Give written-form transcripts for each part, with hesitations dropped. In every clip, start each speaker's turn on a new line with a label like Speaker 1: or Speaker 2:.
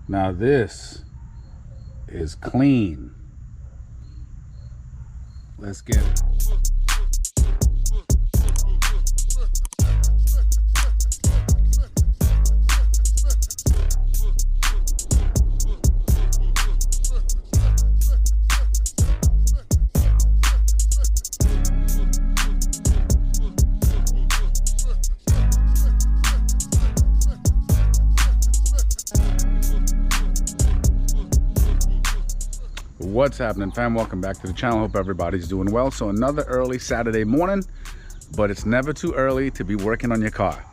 Speaker 1: Now this is clean. Let's get it. What's happening, fam? Welcome back to the channel. Hope everybody's doing well. So another early Saturday morning, but it's never too early to be working on your car.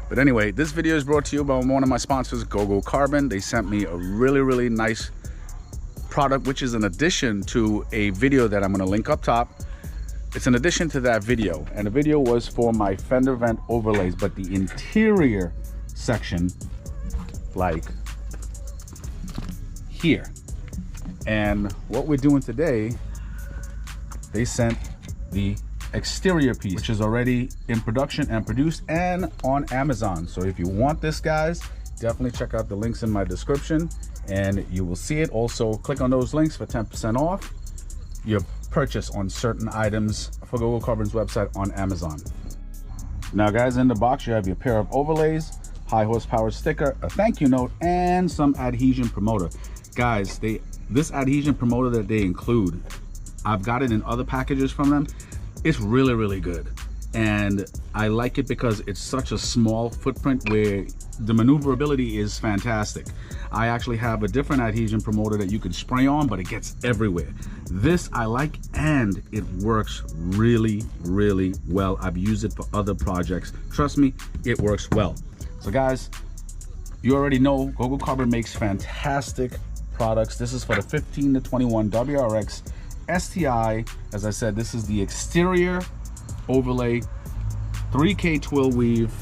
Speaker 1: But anyway, this video is brought to you by one of my sponsors, Gogocarbon. They sent me a really nice product, which is an addition to a video that I'm going to link up top. It's an addition to that video, and the video was for my fender vent overlays, but the interior section, like here. And what we're doing today, they sent the exterior piece, which is already in production and produced and on Amazon. So if you want this, guys, definitely check out the links in my description and you will see it. Also, click on those links for 10% off your purchase on certain items for Gogocarbon's website on Amazon. Now, guys, in the box, you have your pair of overlays, high horsepower sticker, a thank you note, and some adhesion promoter. Guys, this adhesion promoter that they include, I've got it in other packages from them. It's really good, and I like it because it's such a small footprint where the maneuverability is fantastic. I actually have a different adhesion promoter that you can spray on, but it gets everywhere. This I like, and it works really well. I've used it for other projects. Trust me, it works well. So guys, you already know Gogocarbon makes fantastic products. This is for the 15 to 21 WrxSti. As I said, this is the exterior overlay, 3K twill weave,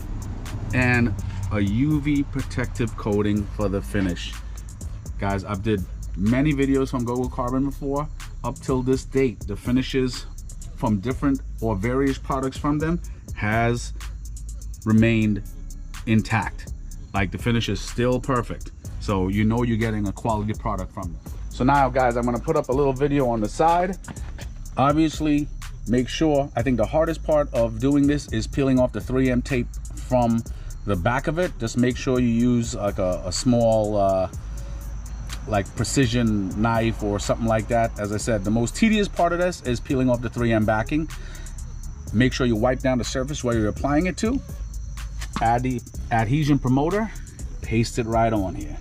Speaker 1: and a UV protective coating for the finish. Guys, I've did many videos from Gogocarbon before. Up till this date, the finishes from different or various products from them has remained intact. Like, the finish is still perfect. So you know you're getting a quality product from them. So now, guys, I'm gonna put up a little video on the side. Obviously, make sure, I think the hardest part of doing this is peeling off the 3M tape from the back of it. Just make sure you use like a small like precision knife or something like that. As I said, the most tedious part of this is peeling off the 3M backing. Make sure you wipe down the surface where you're applying it to. Add the adhesion promoter, paste it right on here.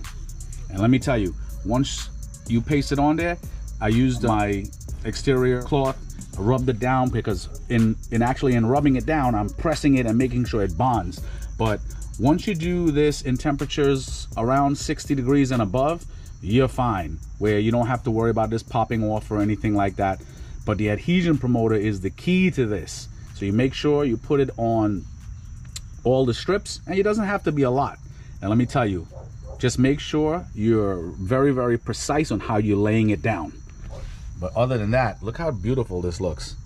Speaker 1: And let me tell you, once you paste it on there, I used my exterior cloth, rubbed it down, because in rubbing it down, I'm pressing it and making sure it bonds. But once you do this in temperatures around 60 degrees and above, you're fine, where you don't have to worry about this popping off or anything like that. But the adhesion promoter is the key to this. So you make sure you put it on all the strips, and it doesn't have to be a lot. And let me tell you, just make sure you're very precise on how you're laying it down. But other than that, look how beautiful this looks.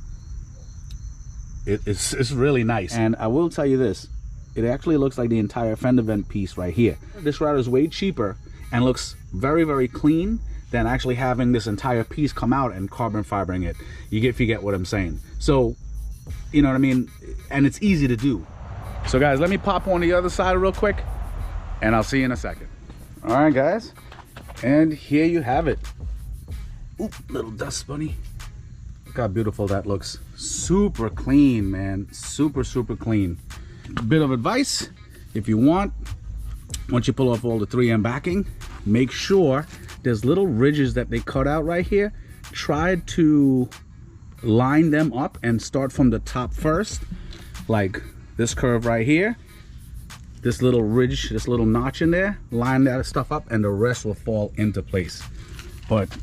Speaker 1: It's really nice. And I will tell you this, it actually looks like the entire fender vent piece right here. This router is way cheaper and looks very clean than actually having this entire piece come out and carbon fibering it. If you get what I'm saying. So, you know what I mean? And it's easy to do. So guys, let me pop on the other side real quick, and I'll see you in a second. All right, guys, and here you have it. Oop, little dust bunny. Look how beautiful that looks. Super clean, man. Super clean. Bit of advice, if you want, once you pull off all the 3M backing, make sure there's little ridges that they cut out right here. Try to line them up and start from the top first, like this curve right here. This little ridge, this little notch in there, line that stuff up, and the rest will fall into place. But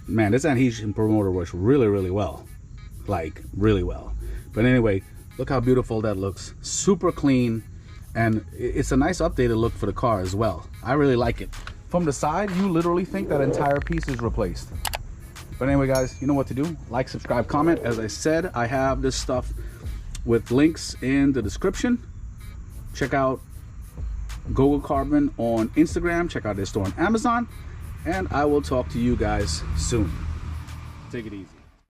Speaker 1: man, this adhesion promoter works really well, like really well. But anyway, look how beautiful that looks. Super clean, and it's a nice updated look for the car as well. I really like it. From the side, you literally think that entire piece is replaced. But anyway, guys, you know what to do. Like, subscribe, comment. As I said, I have this stuff with links in the description. Check out Gogocarbon on Instagram. Check out their store on Amazon. And I will talk to you guys soon. Take it easy.